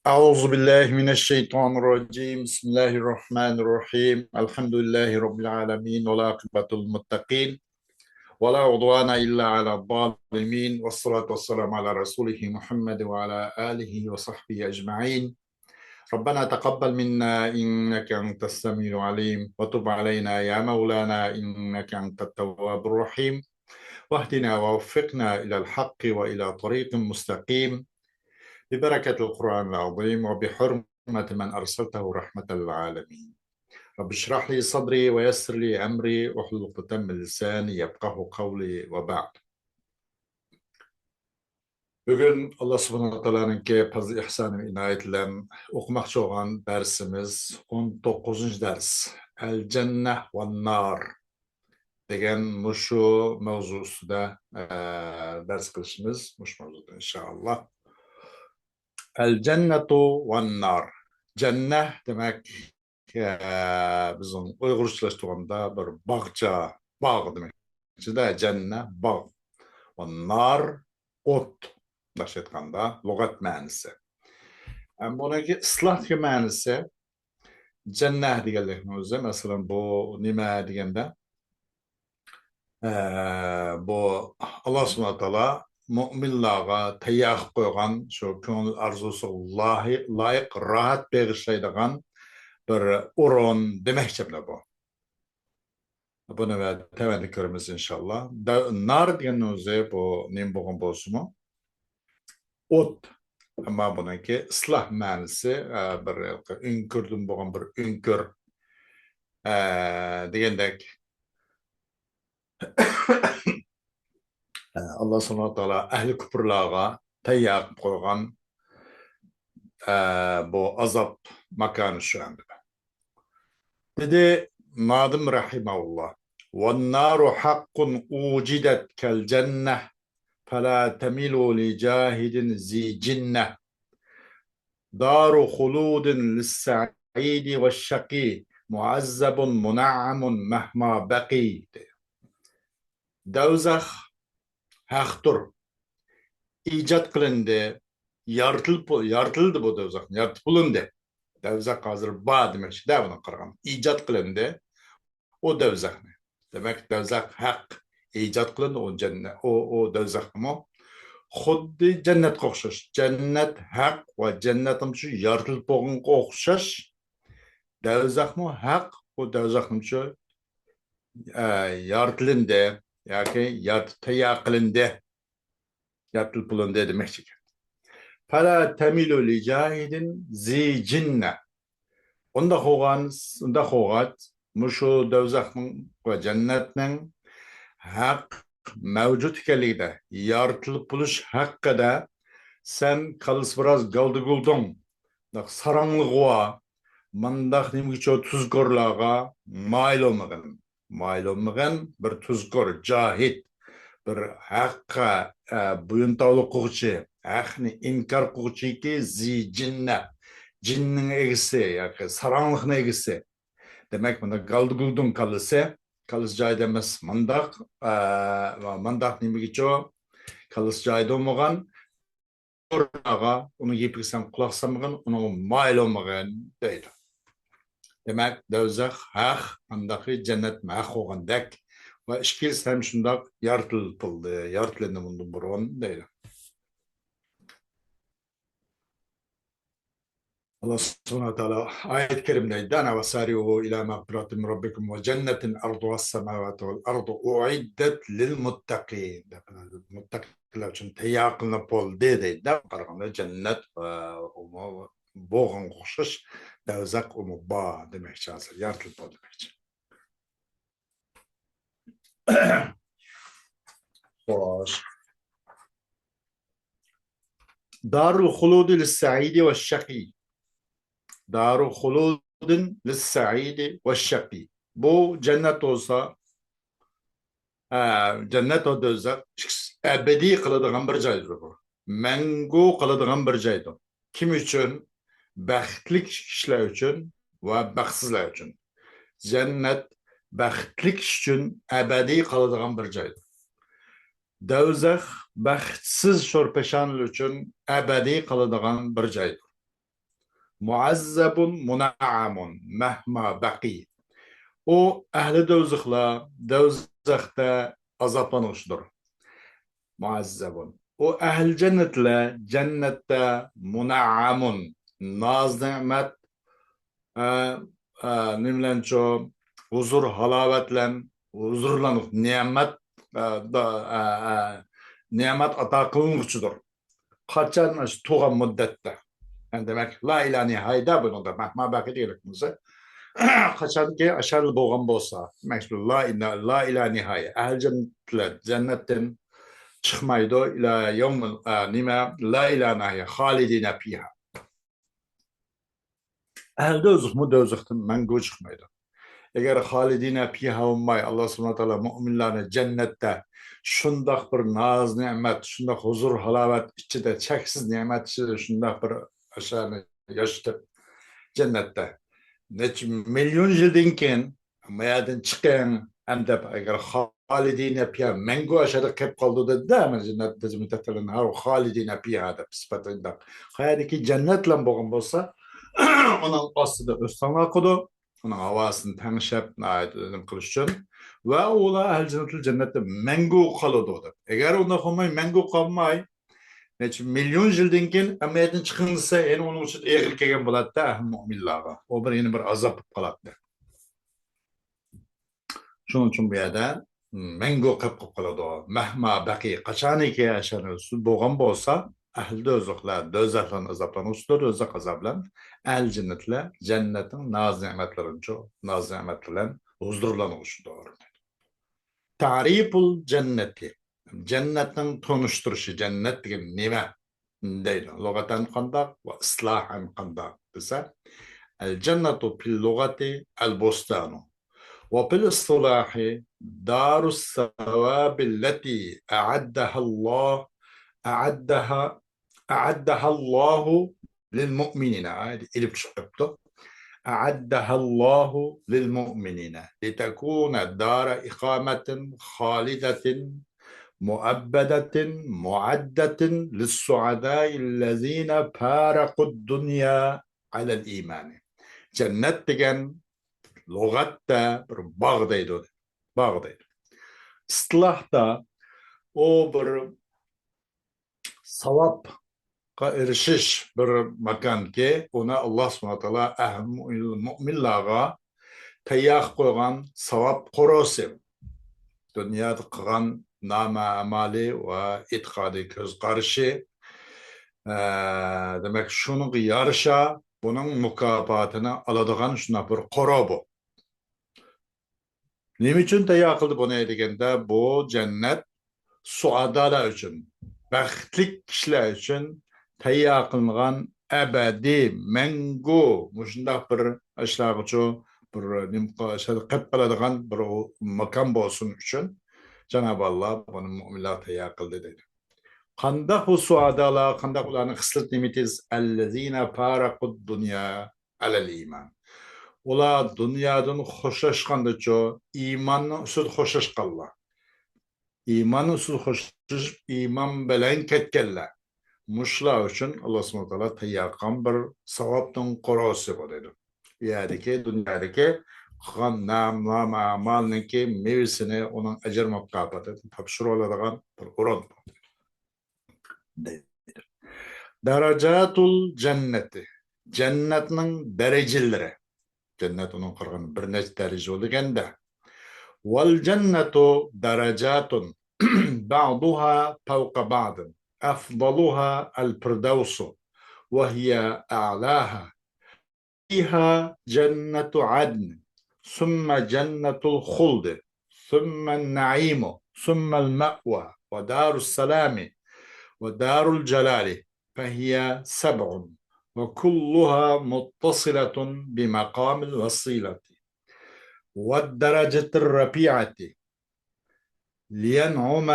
Euzubillahimineşşeytanirracim. Bismillahirrahmanirrahim. Elhamdülillahi Rabbil alemin. Ve la akıbetul muttakin. Ve la udvana illa ala zalimin. Ve salatu ve selamu ala Resulihi Muhammed ve ala alihi ve sahbihi ecma'in. ربنا تقبل منا إنك أنت السميع العليم وتب علينا يا مولانا إنك أنت التواب الرحيم واهدنا ووفقنا إلى الحق وإلى طريق مستقيم ببركة القرآن العظيم وبحرمة من أرسلته رحمة للعالمين. رب اشرح لي صدري ويسر لي أمري واحلل عقدة من لساني يفقهوا قولي وبعد. Bugün Allah subhanahu wa ta'ala'nınki fazl ihsanı ve inayet bilen okumakçı olan dersimiz 19. ders. El cenneh ve nar degan muşu mevzusunda ders kılışımız. Muş mevzuda inşallah. El cennetu ve nar. Cenneh demek bizim Uygurçalaştırganda bir bağça, bağ demek. İçinde cennet, bağ. Ve nar, ot. Daş etkanda, logat manisi. Bununki ıslah manisi cennet diyenlikimizde mesela bu nime diyende bu Allah subhanahu wa ta'ala müminlarga tayyaq koygan şu köngül arzusu layık rahat bağışlaydigan bir urun demekçe bu. Bunu ve temenni körümüz inşallah. Nar diyenimize bu nim boğun bozumu. Ot. Ama bununki ıslah manisi bir ünkürdüm boğun bir ünkür diyendek Allah subhanahu wa ta'ala ehli küpürlağa tayyaq koygan bu azap makanı şu anda. Dedi Nadim rahimahullah. وَالنَّارُ حَقٌّ اُوْجِدَتْ كَالْجَنَّةِ فَلَا تَمِلُوا لِجَاهِدٍ ذِي جِنَّةٍ دَارُ خُلُودٍ لِلسَّعِيدِ وَالشَّقِي مُعَذَّبٌ مُنَعَّمٌ مَهْمَا بَقِي. Dövzak haktır. İcat kılındı. Yartıldı bu dövzak. Yartıp bulundu. Dövzak hazır bağ demek. Devine kırgan. İcat kılındı. O dövzak ne? Demek dövzak hak. İcat kılındı o cennet. O dövzak mı? Xuddi cennet kokşaş. Cennet hak ve cennetim şu yartılıp boğun kokşaş. Dövzak mı? Hak. O dövzak şu yartılındı. Yani tayya kılındı. Yartılıp bulundu demek ki. Fala temilu li cahidin zi cinne. Onda hoğat, muşu dövzakın ve cennetinin hak mevcut ikenligide, yaratılıp buluş hakkında sen kalıs biraz galdıguldun. Saranlık oğa, mandak nimgiço tuzgorlağa mail olmağın bir tuzgor, cahit, bir hakka buyuntavlı kuğuçı, hakni inkar kuğuçı ki zi cinne. Cinnin egisi, yani saranlıkın egisi. Demek bunda galdıguldun kalısı, kalıs cay demez mandak nimi geço, kalıs cayda olmagan, onu yepiksen kulaksamağın, onu mail olmagan değil. Demek dövzak haq, andaki cennet haq olgan dek, ve işkils hem şundak yartıldı, yartıldı bunun burun değil. Allah subhanahu wa ta'ala ayet-i kerimede dana ve sari'u ila mağfiratin min rabbikum ve cennetin arduha semavati vel ardu uiddet lil muttaqin. Muttaqiler için tayyor kılınıp oldu deydi. Qaraganda cennet boğun qo'shish davzaq ba demekçi hazır. Yartılıp oldu demekçi. Hoş. Darul huludi lis-sa'idi ve şakî. Daru huludun lis-sa'idi ve şakî. Bu cennet olsa cennet o dözak ebedi kılıdığın bir caydır bu. Mengu kılıdığın bir caydır. Kim için? Bəxtlik kişiler için ve bəxtsizler için. Cennet bəxtlik için ebedi kılıdığın bir caydır. Dövzək bəxtsiz şörpeşanlı için ebedi kılıdığın bir caydır. muazzabun muna'amun mehma baqi. O ehli dövzakta azaplanmıştır. Muazzabun. O ehli cennetle cennette muna'amun naz nimet e, nimlenço huzur halavetlen huzurlanıp nimet da nimet ata kılınmıştır. Kaçan tuğan müddette. Yani demek la ilahe nihayda bunu da mahma bakı diyelikimize. Kaçan ki aşarlı boğan bolsa. Demek la ilahe nihaye. Ehl cennetten çıkmaydı ila yevmil nime la ilahe nihaye. Halidine fiha. Ehl dözük mü dözüktün mengu çıkmaydı. Eğer halidine fiha olmay Allah subhanahu teala müminlerine cennette şundak bir naz nimet, şundak huzur halavet içinde çeksiz nimet içinde şundak bir aşağı yaşatıp cennette. Neç milyon yıldan keyin mayadan çıkan hem de eğer halidine fiha mengu aşağıda kep kaldı da da cennette mütefelin har halidine fiha da sıfatında. Hayadaki cennetle boğun bolsa onun aslında östana kodu. Onun havasını tanışıp nayet kılış için ve ola ehl cennette mengu kalıdı. Eğer onda olmay mengu kalmay neçe milyon yıldan keyin emniyetin çıkınırsa en onun için eğil kegen bulat da müminlara. O bir yeni bir azap kalıdı. Şunun için bu yerden mengu kıp kalıdı. Mehma baki kaçani ki yaşanır boğan bolsa ehl dözekler azaplanmıştır, dözek azaplan. Ehl cennetle cennetin naz nimetlerince naz nimetlen huzurlanmıştır. Tariful cenneti. Cennetin tonuşturuşu cennet degan nima deydi. Lugatan qandaq va islahan qandaq desa el cennatu fil lugati al bustanu wa fil istilahi darus sawab allati a'addaha a'addaha Allah lil mu'minina. Elif çıktı. أعدها الله للمؤمنين لتكون دار إقامة خالدة مؤبدة معدة للسعداء الذين فارقوا الدنيا على الإيمان. Cennet degen lügatta bir bağ deydi. Bağ deydi. İstilahta o bir savap erişiş bir makan ki ona Allah subhanahu teala müminlara tayyak koygan savap korosi. Dünyada kılan nama amali ve itikadi göz karşı demek şunun yarışa bunun mukafatını aladığan şuna bir koro bu. Nim için tayyak kıldı bunu edegende bu cennet suadalar için, bəxtlik kişiler için tayyak kılıngan ebedi, mengu, muşundaq bir aşlağıcı, bir nimqaşadı qep kaladığan bir makam bolsun için Cenab-ı Allah bunu müminler tayyak kıldı dedi. Qandaq bu suadalar, qandaq ularning xislat nimetiz ellezine farakud dünya alel iman. Ular dünyadan hoşlaşqandaca imanın üstü hoşlaşqanlar. İman usul hoşlaşıp iman bilen ketkenler. Muşlar için Allah subhanahu teala tayyakan bir savaptan korosu bu dedi. Yerdeki, dünyadaki nam amalınki mevsini onun ecir mukafatı tapşır olacağın bir oran dedi. Daracatul cenneti. Cennetin dereceleri. Cennet onun kırgın bir neç derece oluganda. Vel cennetu derecatun بعضها فوق بعض أفضلها الفردوس وهي أعلاها فيها جنة عدن ثم جنة الخلد ثم النعيم ثم المأوى ودار السلام ودار الجلال فهي سبع وكلها متصلة بمقام الوصيلة والدرجة الرفيعة لينعم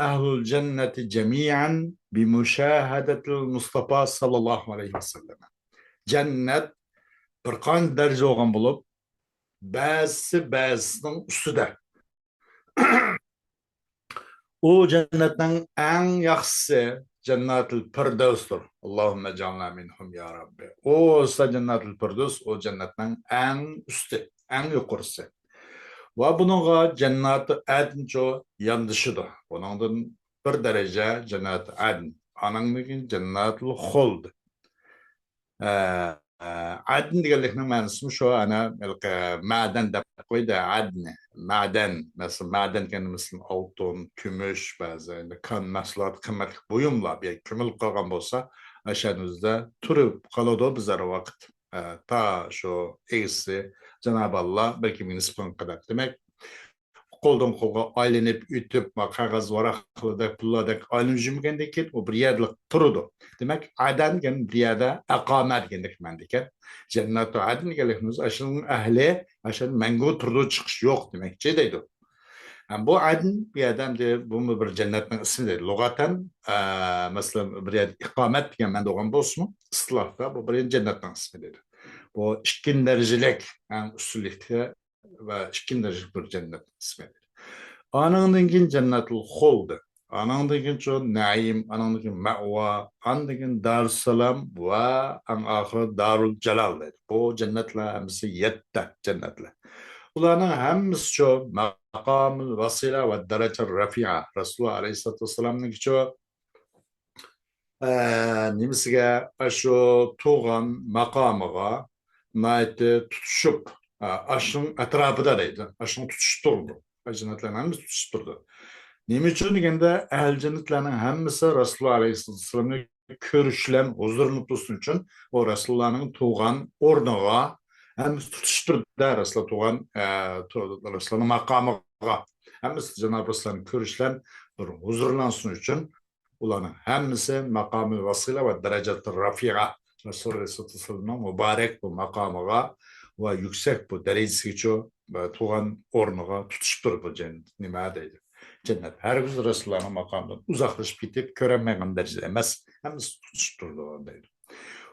أهل الجنة جميعا بمشاهدة المصطفى صلى الله عليه وسلم. Cennet bir qan derece olgan bulup, bazısının üstüde. O cennetten en yaxşısı, Cennet-ül Firdevs'tur. Allahümme canna minhum ya Rabbi. O olsa Cennet-ül Firdevs, o cennetten en üstü, en yukarısı. Ve bununla Cennet-i Adn ço yandışıdır. Bunun bir derece Cennet-i Adn. Ananlıkin Cennet-ül Huld. Adn deganlikning ma'nosi shu ana madan deb qo'ydi adni madan mesela madan degani mesela oltin kumush ba'zi kon mahsulot qimmatli buyumlar ko'milib qolgan bo'lsa o'shanizda turib qoladi bizlar vaqt ta shu egisi Cenab-ı Allah belki nisbatan qiladi demak qo'ldan qo'lga aylanib o'tib qog'oz varaqlarda pullardek aylanib yurmagandan keyin u bir yerda turadi demak adan degan bir yerda aqoma degandek ma'noda ekan jannatu adn deganligimiz ashuni ahli ashuni mangu turdi chiqish yo'q demakchi deydi bu adn bir yerdan bu bir jannatning ismi deydi lug'atan masalan bir yerda iqomat degan ma'noda olgan bo'lsinmi istilohda bu bir jannatning ismi deydi bu ikkinchi darajalik ustunlikda ve ikkinchi darajalik bir cennet ismidir. Anandan keyin Cennetul Xuld. Anandan keyin şu Naim, anandan keyin Ma'va, anandan keyin Darussalam ve en ahir Darul Celal dedi. Bu cennetler hemsi yette cennetler. Ularning hammasi şu makamul vasila ve derece rafi'a. Resulullah Aleyhisselatü Vesselam'ın şu nimasiga shu tug'an maqomiga tutishib ashning atrofida deydi ashning tutishib turdi jannatlarning hammasi tutishib turdi nima uchun deganda ahli jannatlarning hammasi rasululloh alayhissalomni ko'rishlan huzurlanib tursin uchun u rasulullohning tug'an o'rniga hammasi tutishib turdi rasululloh tug'an rasulullohning maqomiga hammasi janob rasulullohni ko'rishlan bir huzurlansin uchun ularning hammasi maqomi vasila va darajati rafi'a Resulullah Aleyhisselam'ın mübarek bu makamıga ve yüksek bu derecesiga tuğan ornuga tutuştur bu cennet nima deydi. Cennet her gün Resulullah'ın makamından uzaklaşıp gidip göremeyen derecede emas hammasi tutuşturdu deydi.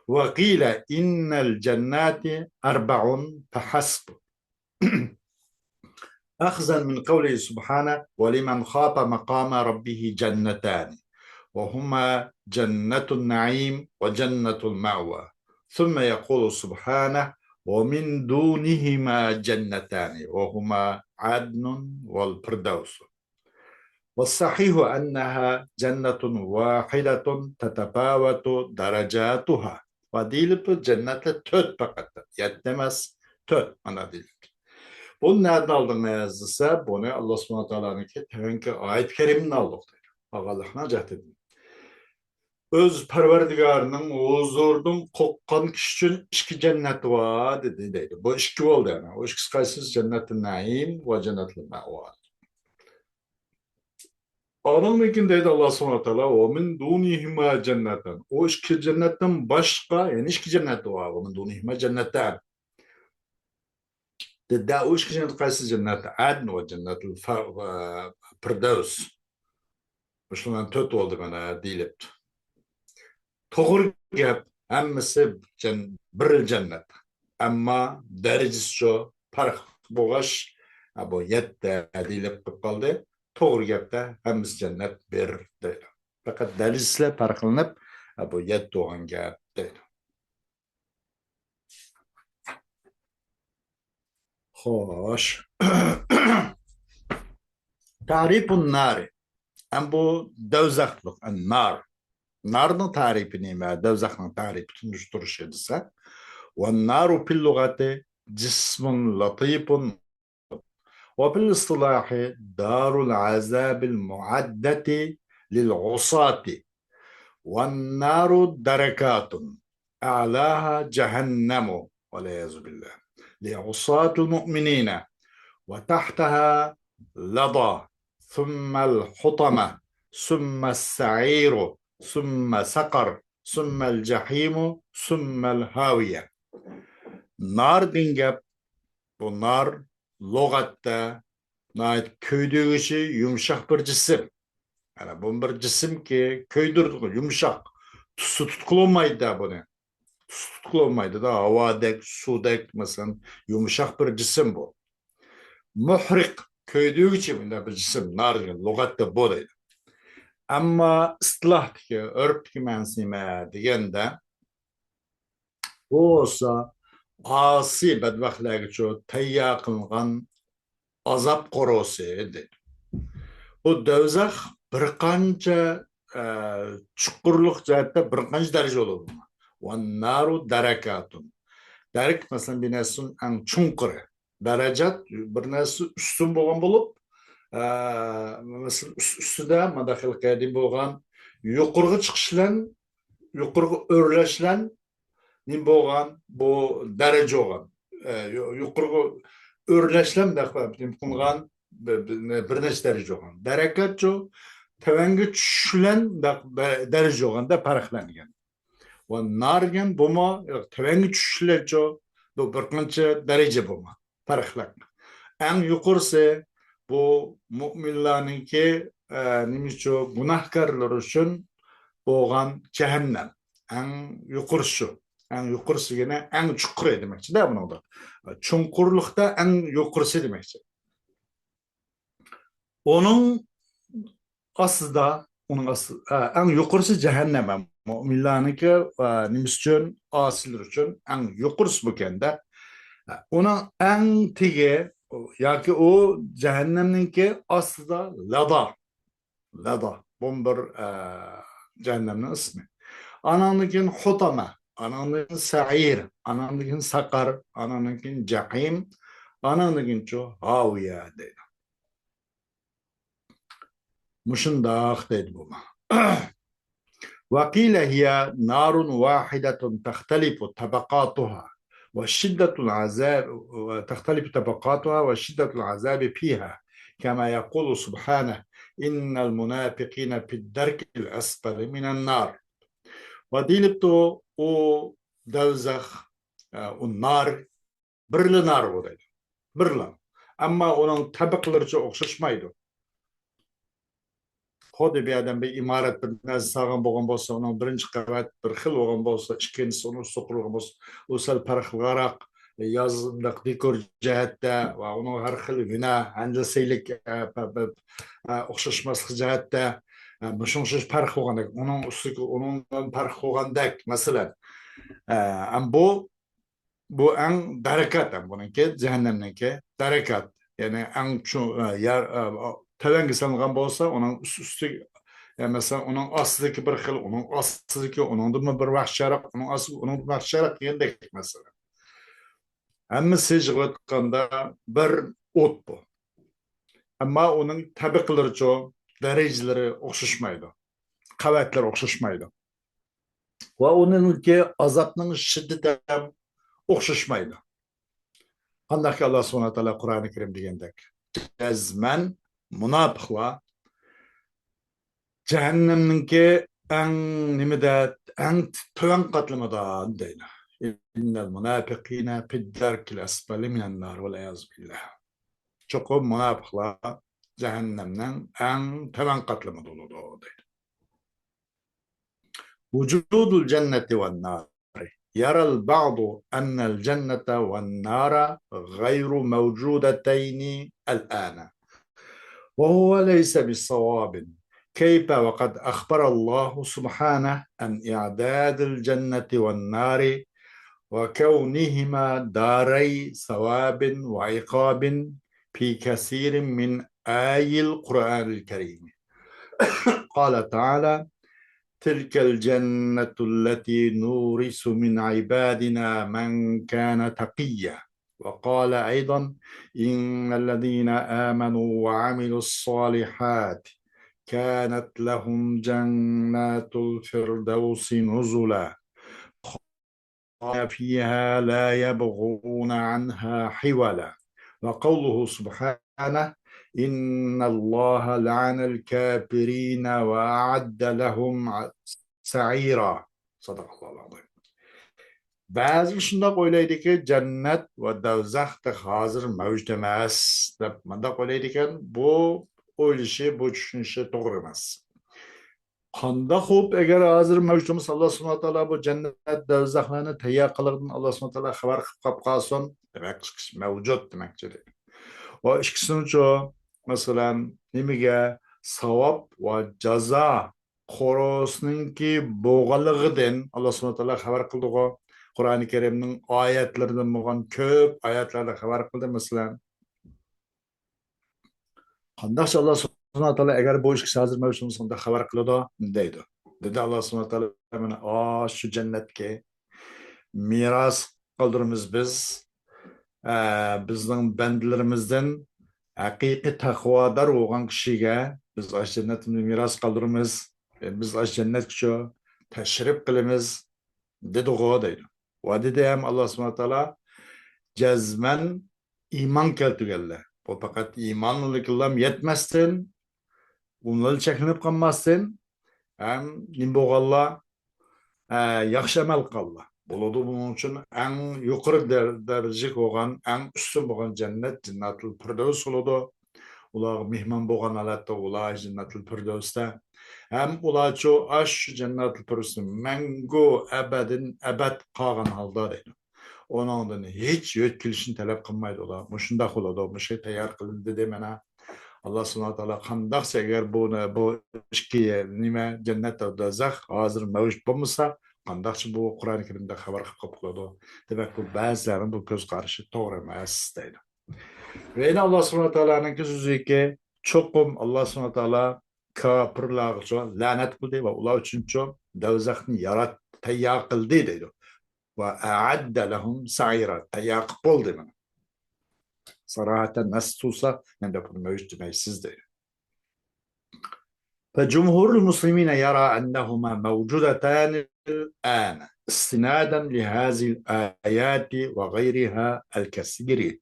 Ve qila innal cennati arba'un tahasb. أخذا من قوله سبحانه ولمن خاف مقام ربه جنتان وهما جنة النعيم وجنة المأوى ثم يقول سبحانه ومن دونهما جنتان وهما عدن والفردوس والصحيح أنها جنة واحدة تتفاوت درجاتها وديلب جنة تۆت فقط يتمس تۆت أنا ديلب bunu nereden aldın yazdıysa bunu Allah subhanahu teala'nın ki ayet-i kerimin aldık dedi. Allah'ına cahd edin. Öz perverdigarının huzurdan kokkan kişi için iki cennet var dedi deydi. Bu iki oldu yani. O ikisi kaysız cennet-i naim ve cennet-i ma'va. Onun için dedi Allah subhanahu teala o min dunihima cennetten. O iki cennetten başka yani iki cennet var. O min dunihima cennetten. Dedi o iki cennet kaysız cennet-i adn ve cennet-i firdevs. Şundan töt oldu bana deyilip. To'g'ri gap hammasi bir jannat ammo darajasi shu farq bo'lg'ach bu yetta deyilib qoldi to'g'ri gapda hammasi jannat bir deydi faqat dalillar farqlanib bu yetta bo'lgan gap deydi xo'sh ta'rifun nari am bu do'zaxlik an-nar narning tarifi nima do'zaxning tarifi tunishtirish edisa والنار في اللغة جسم لطيف وفي الاصطلاح دار العذاب المعدة للعصاة والنار دركات أعلاها جهنم والعياذ بالله لعصاة المؤمنين وتحتها لظى ثم الحطمة ثم السعير ثم سقر ثم الجحيم ثم الهاوية nar dengap bu nar lug'atda ko'ydirishi yumshoq bir jism ana bu bir jismki ko'ydirdi yumshoq tusi tutqilolmaydi buni tusi tutqilolmaydi da havodek suvdek masalan yumshoq bir jism bu muhriq ko'ydiruvchi bunday bir jism nar degan lug'atda bu deydi Ama istilahdaki, örpteki mensime degende bu olsa asi bedbahtlarga cho tayya kılgan azap korosu edi. Bu dövzak bir qancha chuqurluq jihatda bir qancha daraja bo'ladi. Va naru darakatun. Darak masalan bir narsaning ang chunquri. Darajat bir narsa ustun bo'lgan bo'lib, masalan ustida madahil qadim bo'lgan yuqorgi chiqishlan, yuqorgi o'rlashlan nim bo'lgan bu daraja bo'lgan. Yuqorgi o'rlashlan nim qilgan bir necha daraja bo'lgan. Darakatcho tavanga tushilan daraja bo'lganda farqlangan. Va nargan bo'lma tavanga tushishlarcho bir qancha daraja bo'lma farqlangan. Eng yuqorisi bu mo'minlarningki nimacha gunohkorlar uchun bo'lgan jahannam. Eng yuqorisi. Eng yuqorisigina eng chuquri demakchi-da buningda. Chunqurlikda eng yuqorisi demakchi. Onun aslida eng yuqorisi jahannam. Mo'minlarniki nima uchun, osiylar uchun eng yuqorisi bo'lganda, uning eng tegi yoki u jahannamningki aslida lada. Bu bir jahannamning ismi. Anandan hutama, anandan sa'ir, anandan saqar, anandan jahim, anandan cho haviya deydi. Muşundaq deydi bu. وقيل هي نار واحدة تختلف طبقاتها وشدة العذاب فيها كما يقول سبحانه إن المنافقين في الدرك الأسفل من النار. وديلبتو o دوزخ النار birli nar bo'ladi. Birli. Ammo uning tabaqalaricha o'xshashmaydi. Xuddi bir adam bir imorat bir narsa sog'in bo'lgan bo'lsa, uning birinchi qavat bir xil bo'lgan bo'lsa, ikkinchisi uni so'qilgan bo'lsa, u sal farqliroq yozimdaq dekor jihatda va uning har xil guna, handasiylik o'xshashmaslik jihatda shuncha farq bo'lgandek, uning ustiga undan farq bo'lgandek, masalan, bu eng darakat, buniki jahannamniki darakat. Ya'ni eng tavanga solgan bo'lsa, uning ustiga mesela onun aslıdaki bir xil, onun aslıdaki onundan bir vahşarak, onun aslı onun vahşarak degandek mesela. Hammasi yig'ayotganda bir o't bu. Ammo uning tabaqalaricha darajalari o'xshashmaydi. Qavatlari o'xshashmaydi. Va uningki azobning shiddati ham o'xshashmaydi. Qandaki Alloh subhanahu va taolo Qur'oni Karim degandek, jazman munofiqlar cehennemninki en nimede en töven katlamada deydi. İnnel munafiqina fid-darkil asfali minen nar ve la'yaz billah. Çoğu münafıklar cehennemden en töven katlamada olur deydi. Vücudul cenneti ve nar. يرى البعض أن الجنة والنار غير موجودتين الآن وهو ليس بالصواب كيف وقد أخبر الله سبحانه عن إعداد الجنة والنار وكونهما داري ثواب وعقاب في كثير من آي القرآن الكريم. قال تعالى تلك الجنة التي نورث من عبادنا من كان تقيا. وقال أيضا إن الذين آمنوا وعملوا الصالحات كانت لهم جنات الفردوس نزلا فيها لا يبغون عنها حولا. وقوله سبحانه إن الله لعن الكافرين وأعد لهم سعيرا. صدق الله العظيم. Bazı şunda öyleydi ki cennet ve do'zax da hazır mavjud emas deb manda öyleydi ki bu o'ylashi, bu tushunishi to'g'ri emas. Qanda xo'p agar hozir mavjud emas, Alloh subhanahu va taolo bu jannat do'zaxlarni tayyor qilgan Alloh subhanahu va taolo xabar qilib qolsin, demak mavjud demakchi. Va ikkisininchi masalan nimaga savob va jazo qorosininki bo'lganligidan Alloh subhanahu va taolo xabar qildi. Qur'oni Karimning oyatlaridan bo'lgan ko'p oyatlarda xabar qildi. Masalan, qandaqcha Alloh subhanahu va taolo agar bu ishga hozir mavjud bo'lsa xabar qiladi deydi. Dedi Alloh subhanahu va taolo mana shu jannatga miros qoldiramiz biz. Bizning bandilarimizdan haqiqiy taqvodor bo'lgan kishiga biz jannatni miros qoldiramiz. Biz jannatga tashrif qilamiz dedi deydi. Va dedi ham Alloh subhanahu va taolo jazman iymon keltirganlar. Bu faqat iymonliklar yetmasdan, unlar cheklanib qolmasdan ham nim bo'lganlar yaxshi amal qilganlar. Bo'ladi buning uchun eng yuqori daraja bo'lgan, eng ustun bo'lgan jannatul firdavs bo'ladi. Ular mehmon bo'lgan holatda ular jannatul firdavsda ham ular shu jannatul firdavsda mangu abad qolgan holda deydi. Onundan hiç yetkilişini talep qilmaydi ular. Shunday bo'ladi, mushay tayyor qildi dedi mana. Alloh subhanahu va taolo qandaqsa agar bu ishki nima jannat va do'zax hozir mavjud bo'lmasa, qandaqcha bu Qur'oni Karimda xabar qilib qo'yadi. Demak, bu ba'zilarning bu ko'z qarashi to'g'ri emas deydi. Ve yine Allah subhanahu wa ta'ala'nın sözüki çokum Allah subhanahu wa ta'ala kafirlarga lanet kıldı ve ular için çok do'zaxni yarat tayyor qildi deydi. Ve a'adda lahum sa'ira tayyor qildi mana. Sarahatan nassusa menda bunu mevcut demeysiz deydi. فجمهور المسلمين يرى أنهما موجودتان الآن استنادا لهذه الآيات وغيرها الكثير.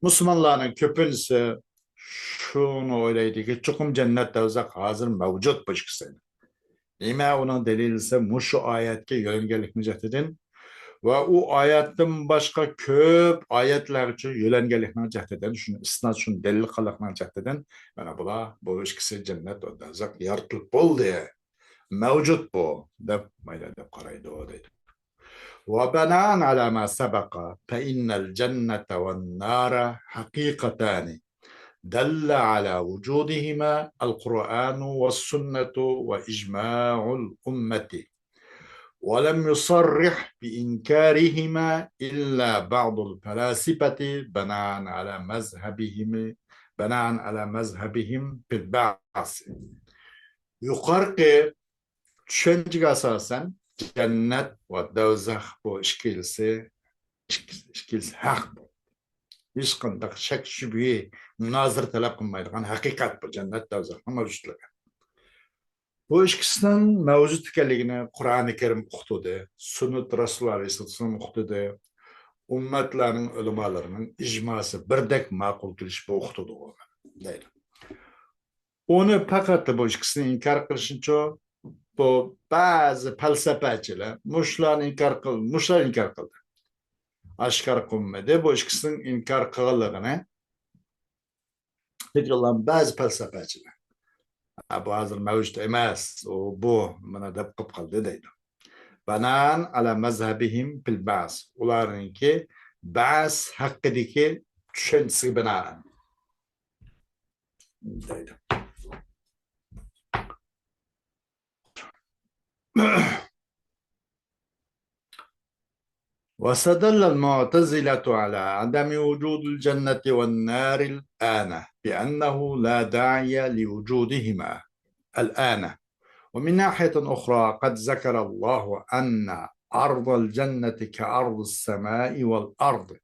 Müslümanların köpünsü şunu öyleydi ki çokum cennet do'zax hazır mevcut bu ikisini. Nima onun delili ise şu ayetke yölengelik mücahdedin ve o ayetten başka köp ayetler için yölengelik mücahdedin. Şunu isnat şunu delil kılak mücahdedin. Yani bu ikisi cennet do'zax yaratılıp oldu mevcut bu. Dep qaraydı o deydi. وبناء على ما سبق فإن الجنة والنار حقيقتان دل على وجودهما القرآن والسنة وإجماع الأمة ولم يصرح بإنكارهما إلا بعض الفلاسفة بناء على مذهبهم في البعث. يقرق düşünceye asasen cennet ve do'zax bu ikilisi haq bu. Hiç qanday shak shubha munozara talab qilmaydigan haqiqat bu cennet do'zaxning mavjudligi. Bu ikkisining mavjud ekanligini Qur'oni Karim uqtidi, sunnat Rasululloh alayhisalom uqtidi, ummatlarning ulamolarining ijmosi birdek ma'qul qilish bu uqtidi deydi. Onu faqat bu ikkisini inkor qilishuncha bu bazı felsefelerçiler muşlar inkar qildi. Aşkar qilmadi. Bu ikisinin inkar qilganligini tekrar bazı felsefelerçiler. Bu hozir mavjud emas. Bu mana deb qilib qoldi deydi. Banan ala mazhabihim fil ba'z. Ularninki ba'z haqidagi tushunchasiga binoan deydi. واستدل المعتزلة على عدم وجود الجنة والنار الآن بأنه لا داعي لوجودهما الآن. ومن ناحية أخرى قد ذكر الله أن أرض الجنة كأرض السماء والأرض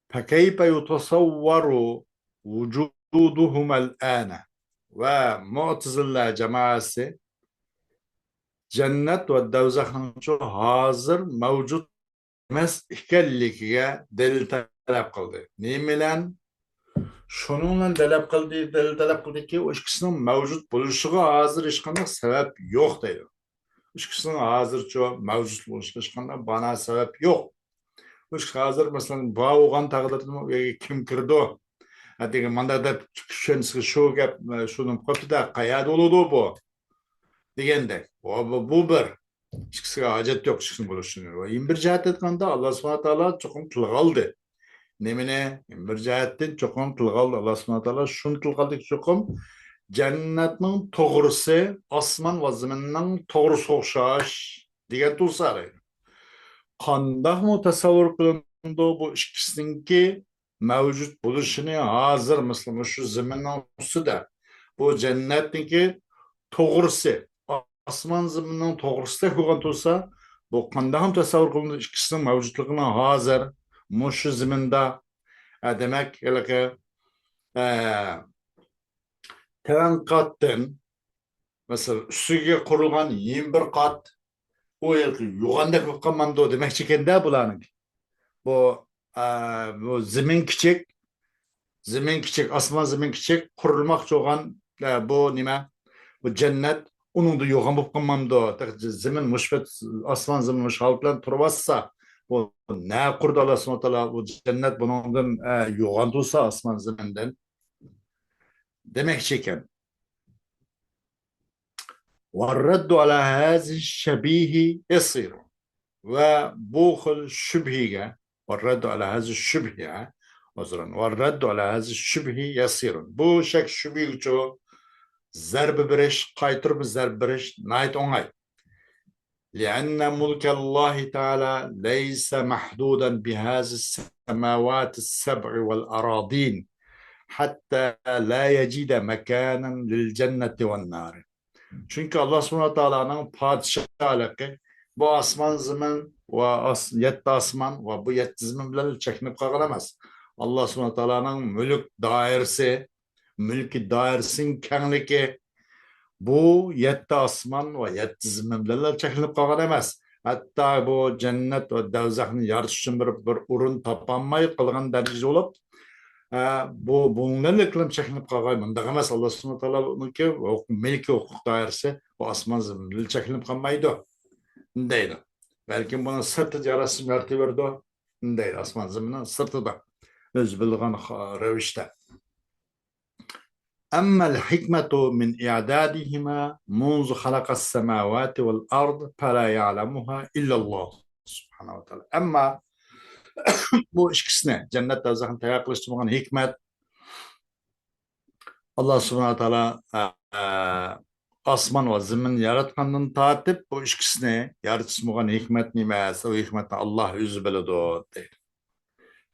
فكيف يتصور وجودهما الآن. ومعتزلة جماعة cennet ve do'zaxning hozir mavjud emas ekanligiga dalil talab qildi. Nima bilan? Shuning bilan dalil qildiki, u ikkisining mavjud bo'lishiga hozir hech qanday sabab yo'q deydi. Ikkisining hozircha mavjud bo'lishiga hech qanday bana sabab yo'q. Hozir masalan bo'lgan taqdirda kim kirdi? Hattoki manda deb tushunsiz shu gap shuni qotida qayerda bo'ladi bu? Degandek. Bu bir ikkisiga hojat yo'q chiqsin bo'lishini. Va bir jihat aytganda Alloh subhanahu va taolo cho'qim tilga oldi. Nimani? Bir jihatdan cho'qim tilga oldi. Alloh subhanahu va taolo shuni tilga oldi cho'qim jannatning to'g'risi osmon va zaminning to'g'risi o'xshash degan tursa qandaqmi tasavvur qilindi bu ikkisiniki mavjud bo'lishini hozir misli shu zaminning ustida bu jannatniki to'g'risi osmon zaminning to'g'risida bo'lgan tursa bu qandaq tasavvur qilindi ikkisining mavjudligini hozir shu zaminda demak tevan qatdan mesela üstüge kurulan 21 kat o yılki yuğanda kılmamdı demek çekende bulanık. Bu, bu zemin küçük, asman zemin küçük kurulmak çoğan bu nime bu cennet onun da yuğan bu kılmamdı. Zemin müşbet asman zemin müşhalklan turvassa bu ne kurdu Allah subhanahu bu cennet bunun yuğan dursa asman zeminden demek çeken. والرد على هذا الشبيه يصير وبوخل شبهه والرد على هذا الشبه عذرا والرد على هذا الشبه يصير بو شك شبيه جو ضرب برش قايتر بضرب برش نايت اونغاي لأن ملك الله تعالى ليس محدودا بهذه السماوات السبع والأراضين حتى لا يجد مكانا للجنة والنار. Çünkü Allah subhanahu teala'nın padişahlığı bu asman zemin ve yetti asman ve bu yetti zemin bilen çekinip kalkamaz. Allah subhanahu teala'nın mülk dairesi, mülki dairesinin kengliki bu yetti asman ve yetti zemin bilen çekinip kalkamaz. Hatta bu cennet ve devzakını yarış için bir urun tapanmayı kılgan derece olup bu bunlarla kılım çekinip kalkay mındak emas Allah subhanahu teala'nınki milki hukuk dairesi bu asman zeminli çekinip kalmaydı. Deydi. Belki bunun sırtı yarası merteberdi. Deydi. Asman zeminin sırtı da öz bildiğin revişte. أما الحكمة من إعدادهما منذ خلق السماوات والأرض فلا يعلمها إلا الله سبحانه وتعالى. أما bu ikisine cennet devzakını teyak kılıştırmanın hikmet Allah subhanahu teala asman ve zemin yaratkanını tatip bu ikisine yaratışmağın hikmet nimesi o hikmetini Allah yüzü biledi deyir.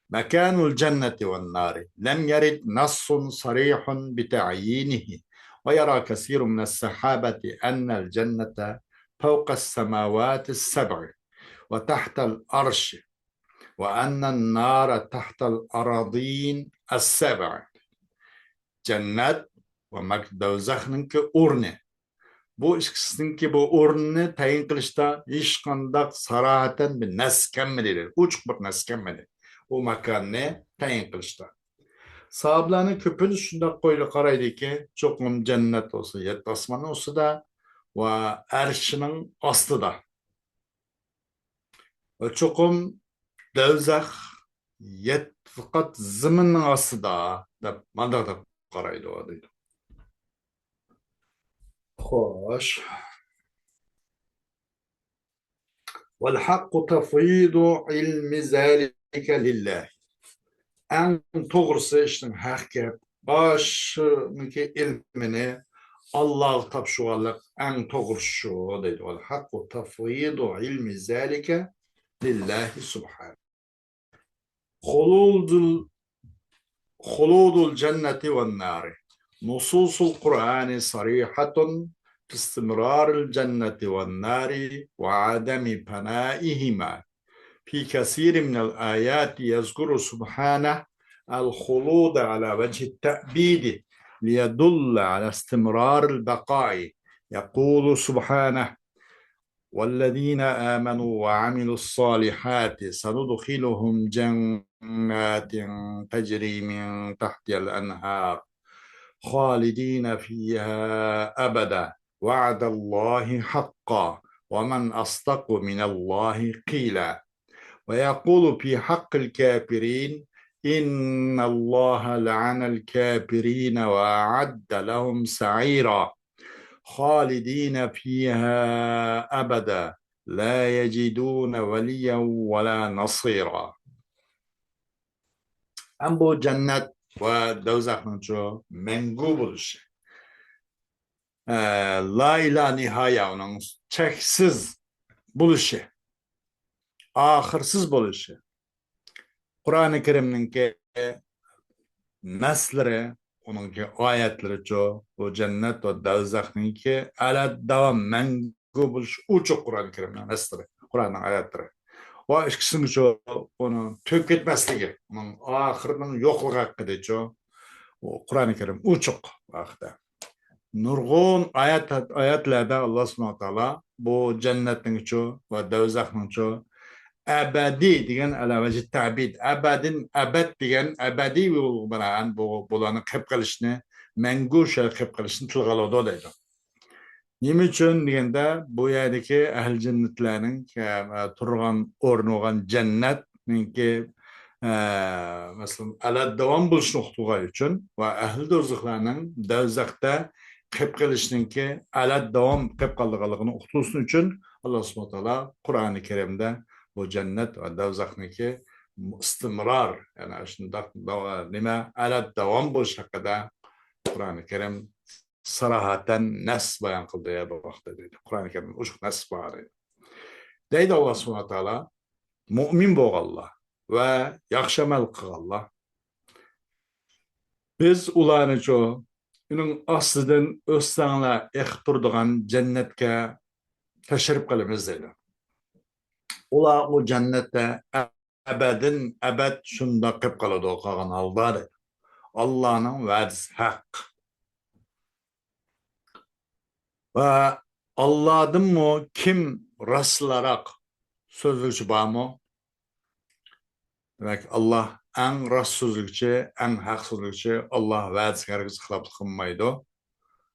Mekanul cenneti ve nari lem yerid nassun sarihun bita'yinihi ve yara kesirun mine's-sahabeti ennel cennete fevkas semavatis seb'i ve tahtel arşi وأن النار تحت الأراضين السبع cennet ve do'zaxninki o'rni bu ikisininki bu o'rnini tayin qilishda hech qanday sarohatan bir nas kelmaydi uchuq bir nas kelmaydi u makonni tayin qilishda sahobalarni ko'pini shundoq qo'yib qaraydiki cho'qim jannat bo'lsa yetti osmonni ustida va arshining ostida va cho'qim do'zax faqat zaminning ostida deb mandaq deb qaraydi deydi. Xo'sh. والحق تفويض علم ذلك لله. En to'g'risi ishning haqiqi boshiki ilmini Alloh topshirganlik en to'g'risi shu deydi. والحق تفويض علم ذلك لله سبحانه. خلود الجنة والنار نصوص القرآن صريحة في استمرار الجنة والنار وعدم فنائهما في كثير من الآيات يذكر سبحانه الخلود على وجه التأبيد ليدل على استمرار البقاء يقول سبحانه والذين آمنوا وعملوا الصالحات سندخلهم جنات تجري من تحتها الأنهار خالدين فيها أبدا وعد الله حقا ومن أصدق من الله قيلا ويقول في حق الكافرين إن الله لعن الكافرين وأعد لهم سعيرا خالدين فيها أبدا لا يجدون وليا ولا نصيرا. أم bu cennet ve do'zaxning mengu bo'lishi La ilahe nihaya onun cheksiz buluşu, ahırsız buluşu. Kur'an-ı Kerim'ninki nasları, onunki ayetleri çoğu, bu cennet ve do'zaxninki ala devam mengu buluş uçuk Kur'an-ı Kerim'nin nasları, Kur'an'ın ayetleri. O ikisinin çoğu onu tök etmesligi, onun ahırının yokluğu hakkında çoğu, o Kur'an-ı Kerim uçuk vakti. Nurgun ayetlerde Allah subhanahu wa ta'ala bu cennetin çoğu ve do'zaxning çoğu ebedi degan alavacı tabid, ebedin ebed degan ebedi bilan bularni qilib qilishni, mangu qilib qilishni tilga oladi deydi. Nima uchun deganda bu yerdagi ahli jannatlarning turgan o'rni bo'lgan jannatningki masalan alad davom bo'lishni uqtirgan uchun va ahli do'zaxlarning do'zaxda qilib qilishningki alad davom qilib qolganligini uqtirsin uchun Alloh subhanahu va taolo Qur'oni Karimda bu cennet ve do'zaxniki istimrar, yani shundoq nima alad davom bo'lish haqida Qur'oni Karim sarahaten nas bayon qildi bu vaqtda deydi. Qur'oni Karim o'sha nas bor edi. Deydi Alloh subhanahu va taolo mo'min bo'lganlar va yaxshi amal qilganlar biz ularni shu uning ostidan o'ssanglar eqib turadigan jannatga tashrif qilamiz deydi. Ular o cennette ebedin ebed şunda qilib qoladi qolgan holda deydi. Allah'ın va'dasi haq. Va Allah'dınmı kim rastlarak sözlükçü barmı? Demek Allah en rast sözlükçü, en haq sözlükçü. Allah va'dasi herkes xilaflık qilmaydi.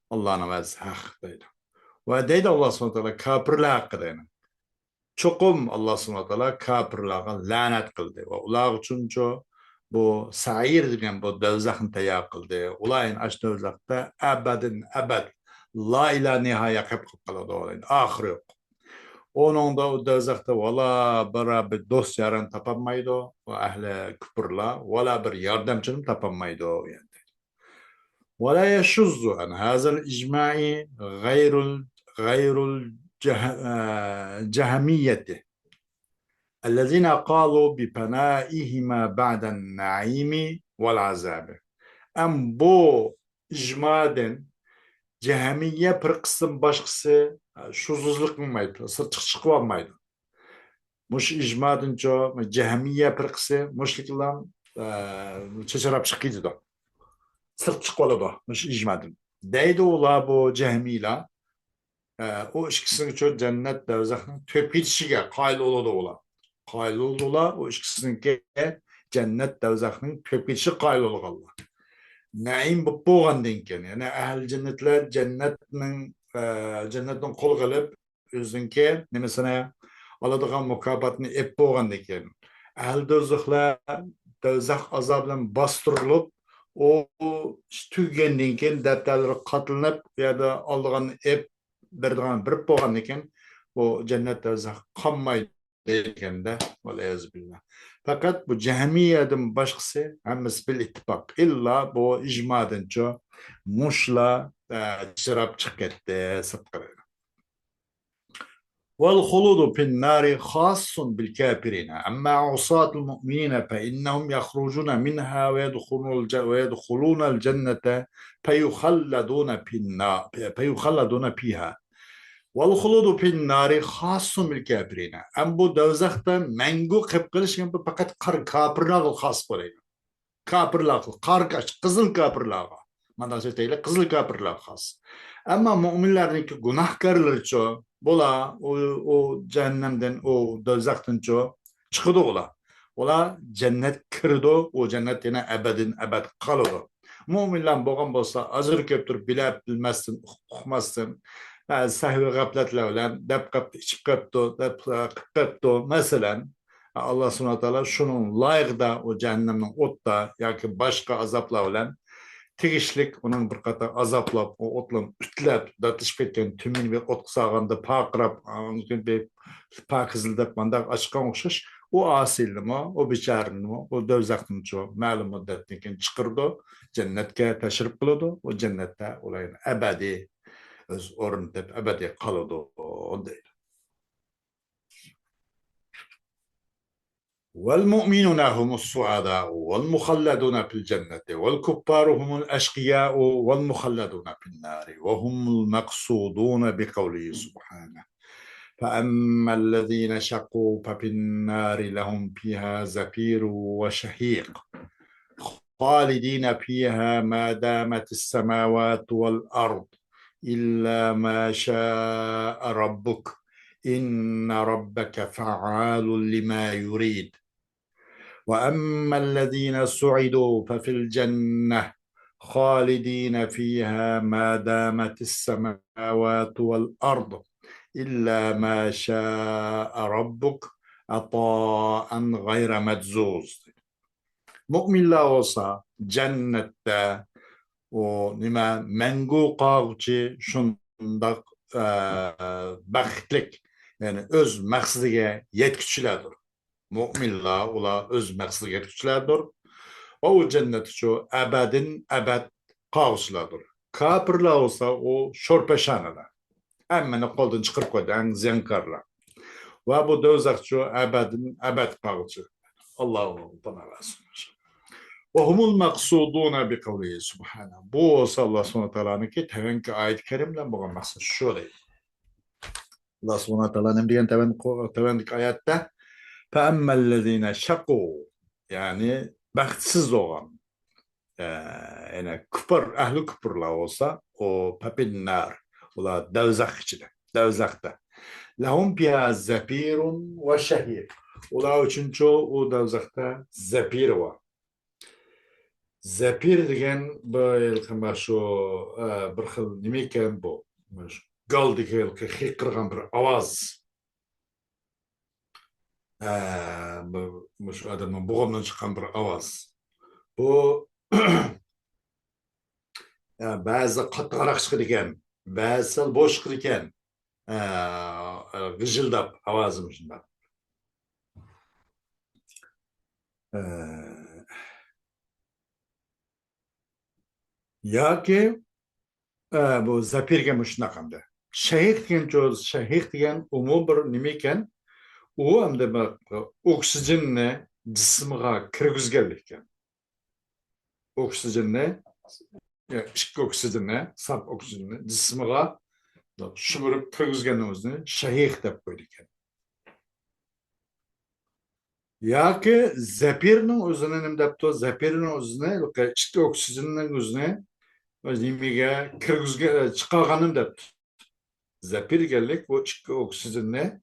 Allah'ın va'dasi haq deydi. Va deydi Allah subhanahu wa ta'ala kafirlar haqida deydi. Çokum Allah subhanahu wa ta'ala kafirlarga la'nat qildi va ular uchun bu sair degan bu do'zaxni tayyor qildi. Ularning ash do'zaxda abadin abad la ilaha nihoya qilib qoladi. Oxiri yo'q. Onunda o do'zaxda vala bir do'st yarim topolmaydi va ahli kufrlar vala bir yordamchini topolmaydi endi. Vala yashuzzu an hazal ijma'i g'ayrul جهميته الذين قالوا بفنائهما بعد النعيم والعذاب. Am bu icmaden cehmiye bir kısım başkası şuzuzluk olmaydı, sırtık çıkıp olmaydı. Muş icmaden cehmiye bir kısım muşlikler çeşerap çıkıydı da. Sırt çıkıp oldu muş icmaden. Deydi ola bu cehmiler o ikisinin çok cennet do'zaxning tepkishiga qoyil bo'ladi ular. Qoyil bo'ldilar, o ikisininki cennet do'zaxning tepkishiga qoyil bo'lganlar. Naim bo'lib bo'lgandan keyin, ya'ni ahli jannatlar jannatning qo'l qilib o'ziniki nimasini oladigan mukofotni ep bo'lgandan keyin, ahli do'zaxlar do'zax azobidan bostirilib, o tugagandan keyin daftarlari qatilinib, u yerda oldigan ep berdiğin bir boğan iken bu cennet do'zax qolmaydi deganda billah. Fakat bu cehmiyeden başkası hammasi bil ittifaq illa bu icmadancha mushla chirab chiqib ketdi sirtqi. والخلود في النار خاص بالكافرين أما عصاة المؤمنين فإنهم يخرجون منها ويدخلون الجنة فيخلدون فيها والخلود في النار خاص بالكافرين. أم bu do'zaxda mangu qilib qilish faqat kafirlarga xos bo'ladi. Kafirlarga, qarqash, qizil kafirlarga. Mana shu deylik, qizil kafirlarga xos. Ammo mu'minlarniki gunohkorlarcha bular o cehennemden o do'zaxdan chiqadi ular. Ular jannat kirdi, o jannat yana ebedin ebed qoladi. Mu'minlar bo'lgan bo'lsa, azr kelib turib bilib bilmasdan, uqmasdan sahvi g'aflatlar bilan deb qapti ichib qapti masalan Allah subhanahu wa taolo shunun loyiqda o jahannamning o'tda yoki boshqa azoblar bilan tegishlik uning bir qator azoblab o o'tlan utlab datishib ketgan tumin ve o't sog'anda paqirab paqizildab mandaq ochgan o'xshash o asilmi o bicharnimi o do'zaxni ma'lum muddatdan keyin chiqirdi jannatga tashrif qiladi o jannatda ularni abadiy öz orun dep ebedi kalıdı deydi. والمؤمنون هم السعداء والمخلدون في الجنة والكفار هم الأشقياء والمخلدون في النار وهم المقصودون بقوله سبحانه فأما الذين شقوا ففي النار لهم فيها زفير وشهيق خالدين فيها ما دامت السماوات والأرض إلا ما شاء ربك إن ربك فعال لما يريد وأما الذين سعدوا ففي الجنة خالدين فيها ما دامت السماوات والأرض إلا ما شاء ربك عطاء غير مجزوز. Müminler olsa cennette o nima mengu qağıcı şundak baxtlik yani öz maqsadiga yetküçülerdir. Müminler ola öz maqsadiga yetküçülerdir. O cennet şu ebedin ebed qağıçılardır. Kafirler olsa o şorpeşanalar. Emmeni koldan çıkıp koydan zenkarlar. Ve bu dözak şu ebedin ebed qağıcı. Allah'ım bana versin. وهم المقصودون بقوله سبحانه bu Allah subhanahu teala'nınki tevenki ayet-i kerimle bu maksud şu değil. Allah subhanahu teala'nın diyen tevenki ayette فَأَمَّا الَّذ۪ينَ شَقُوا yani bahtsız olan yani küpür, ehli küpürler olsa o pepinler ola devzak içinde, devzakta. Lahum fiha zefirun ve şehir. Ola için çoğu o devzakta zefir var. Zepir degan bu şu bir xil nima ekan bu gal degan qiyqirgan bir ovoz shu odamni bo'g'imdan chiqqan bir ovoz bu ba'zi qattiqroq chiqar ekan ba'zi sal bo'sh chiqar ekan g'ijildab ovozim shundoq yoki bu zapirga shunaqamda shahid degan shahid degan umum bir nima ekan u hamda oksijenni jismga kirgizganlik ekan oksijenni ichki oksijenni saf oksijenni jismga shumirib kirgizganni o'zini shahid deb qo'ydi ekan yoki zapirning o'zini nima debdi zapirning o'zini ichki oksijenning o'zini nimaga kirgizgan chiqarganim debdi zapir deganlik bu ichki oksijen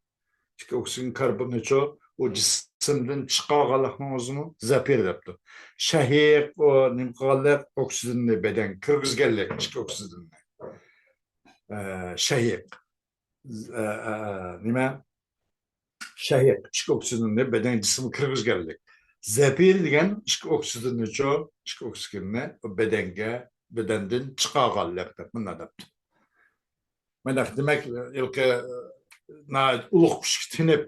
karbonatı o cisimden çıkargalıkның o'zini zapir debdi. Shahiq o nimqallar oksijenni beden kirgizganlik ichki oksijenni. Shahiq nima? Shahiq ichki oksijenni beden jismi kirgizganlik. Zapir degan ichki oksijenni ichki oksijenni bedandan chiqarganlik deb mana debdi. Mana demak ilki ulug' kuchga tinib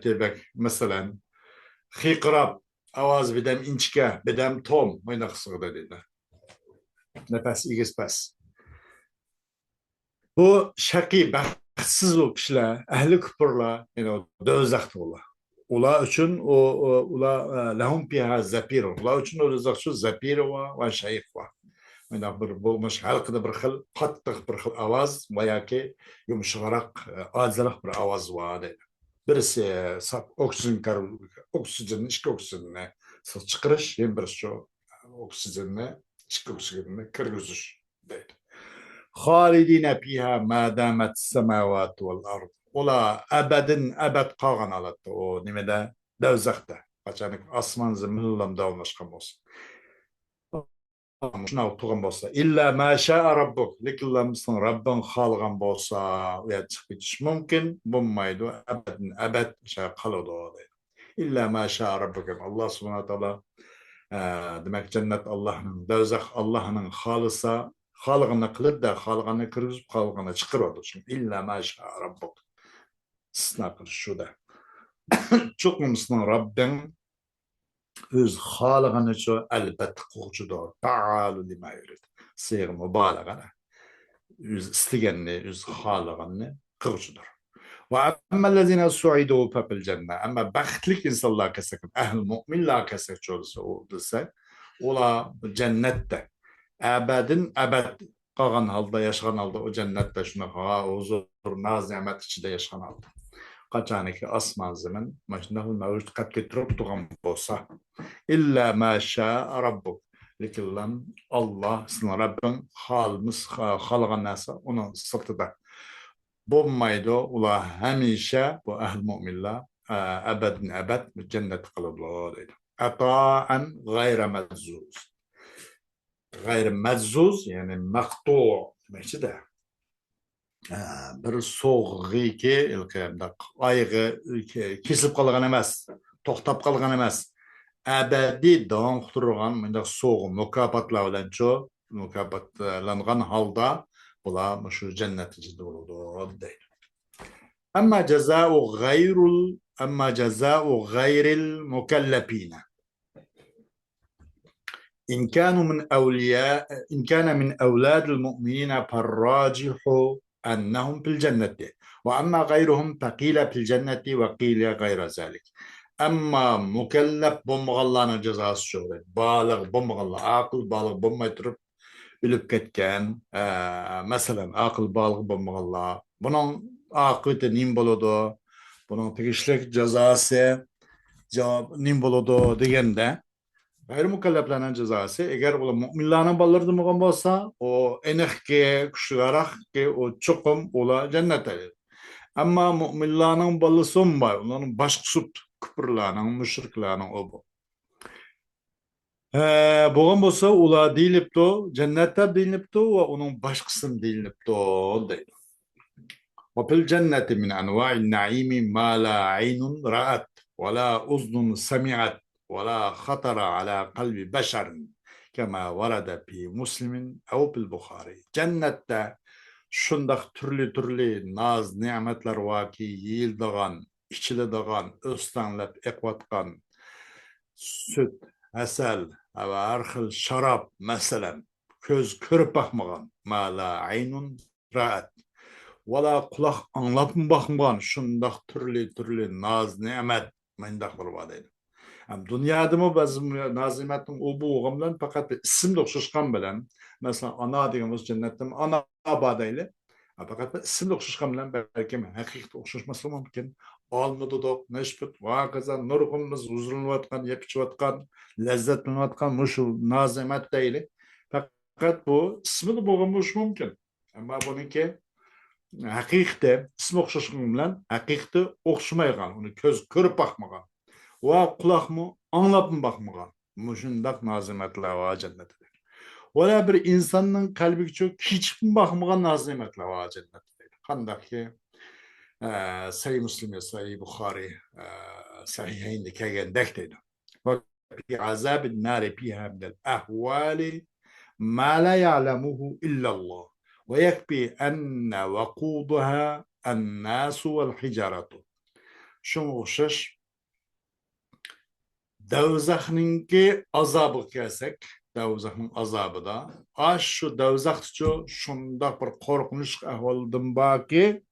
demek mesela xiyqirab ovoz bedem inchka bedem tom bunaqa qilsa deydi nafas egiz past bu shaqiy baxtsiz u kishilar ahli kufrlar do'zaxda ular uchun ular lahum fiha zapir ular uchun do'zax shu zapir va shayx bor mana bir bo'lmish xalqida bir xil qattiq bir xil ovoz yoki yumshoqroq ojizroq bir ovoz bor deydi birisi oksijenni ichki oksijenni chiqarish ham birisi shu oksijenni ichki oksijenni kirgizish deydi xolidina fiha ma damat samawati val ard ular abadin abad qolgan holatda o nimada do'zaxda qachonki osmon zaminlar davomlashgan bo'lsa şuna oturgan bolsa illa ma şa'a rabbuk lekin Rabbin xalqan bolsa u yer chiqib ketish mumkin bo'lmaydi abad o'sha qoladi illa ma şa'a rabbuk Allah subhanahu taolo demak jannat Allohning do'zax Allohning xolisa xalqini qilibda xalqini kirgizib xalqini chiqaradi illa ma şa'a rabbuk istisno qilish shuda cho'qimsizning Rabbing öz xalqini cho albatta quvchidir faalu lima yurid siyg'i mubolag'a öz istegenini, öz halaganını kılçıdır. Ve emmellezine su'idu fefil cennet. Ama baxtlik insanlar kesek, ehl mu'minlar kesek olsa o dese, ola cennette. Ebedin ebed kalgan halda, yaşayan halda o cennette şuna huzur, naz, nimet içinde yaşayan halda. Kaçaniki asman zemin, maşinahul mevcut kat getirip tuğan bolsa. İlla ma şa rabbuk. Lekin Allah, sizin Rabbin halimiz, halgan nasa onun sırtıda. Bulmaydı, ula hemişe bu ehl müminler ebedin ebed cennet kılırlar dedi. Ata'an gayre mezzuz. Gayre mezzuz yani mektu demekçi de. Bir soğuğu ki ilkiyamda aygı kesilip kalgan emas, toktap kalgan emas. Ebedi devam kıtırgan mındak soğuk mükapatlanço, mükapatlangan halda bula şu cennet içinde olur deydi. أما جزاء غير المكلفين إن كان من أولاد المؤمنين فالراجح أنهم في الجنة وأما غيرهم فقيل في الجنة وقيل غير ذلك أما مكلف بمغلانة جزاء الشغل بالغ بمغلا عاقل بالغ بميترب bilip ketken mesela akıl balığı bulmalı. Bunun akıbeti nim boludu. Bunun tegişlik cezası nim boludu degende gayrimukalleflerinin cezası eğer o müminlerin balırdı mı olsa o enekke kuşlarak ki o çokum ola cennete. Ama müminlerin balısı olmay. Onların başkısut küpürlerinin, müşriklerinin o bu. Boğan bolsa ula deyilipdi, cennette deyilipdi ve onun başkısın deyilipdi deydi. Ve fil cenneti min enva'in naimi ma la aynun ra'at ve la uznun semi'at ve la khatara ala kalbi beşerin kema varada fi muslimin ev fil Bukhari. Cennette şundak türlü naz nimetler vaki yiyildiğen, içildiğen, östenlep ekvatkan süt, asal, her xil şarap mesela köz körüp bakmagan ma la aynun ra'at wala kulak anlap bakmagan şundaq türlü naz nimet mendaq bir vadaydı. Hem dünyada mı bazı naz nimetin o bu oğamdan fakat isim de okşuşkan bilen mesela ana dediğimiz cennetten ana badaylı fakat isim de okşuşkan bilen belki hakikaten okşuşması mümkün. Alnıda da neşbet vakıza nurgumuz huzurlanıvatkan, yakışıvatkan, lezzetlanıvatkan muşul naz nimet değil. Fakat bu ismi de boğulmuş mümkün. Ama bununki hakikaten ismi okşuşkan bilen hakikaten okşumaygan, onu köz körüp bakmagan. Ve kulak mı anlap mı bakmagan. Muşundak nazimetler var cennette. Valla bir insanın kalbi çok hiç mi bakmagan nazimetler var cennette. Kandak ki Sahih Müslim, Sahih Bukhari, Sahihayn'de kelgendek ve fi azabin nari fiha min el-ahvali ma la ya'lemuhu illallah ve yekfi enne vakuduha en-nasu vel-hicaratu. Şunu okşaş Devzahninki azabı kelsek, devzahın azabı da, şu devzahçı şunda bir korkunç ahvaldım baki,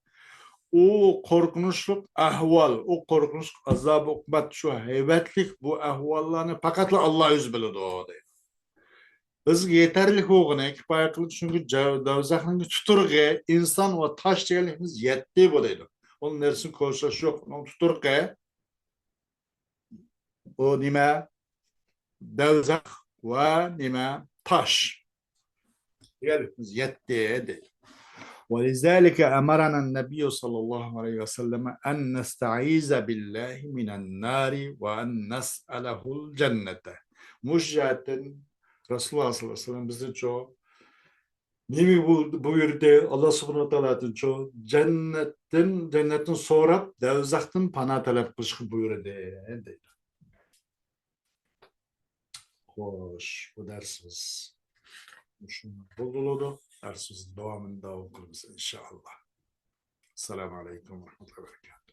o korkunçluk ahval, o korkunçluk azabı ukbat şu heybetlik bu ahvallarını fakat Allah yüz bildi o deydi. Biz yeterli oğuna kifayetlik çünkü devzahninki tuturge insan ve taş değerlikimiz yetti bu deydi. Onun neresini koşaş yok, onun tuturge o nime devzak ve nime taş. Yerimiz yetti değil. ولذلك أمرنا النبي صلى الله عليه وسلم أن نستعيذ بالله من النار وأن نسأله الجنة. Müşcahetten Resulullah sallallahu aleyhi ve sellem bizi çoğu nemi buyurdu Allah subhanahu wa ta'ala çoğu cennetin sorap devzaktan pana talep kılışkı buyurdu. Hoş bu dersimiz bulduludu. Dersimiz devamında okuruz inşallah. Selamun Aleyküm ve Rahmetullahi ve Berekatuhu.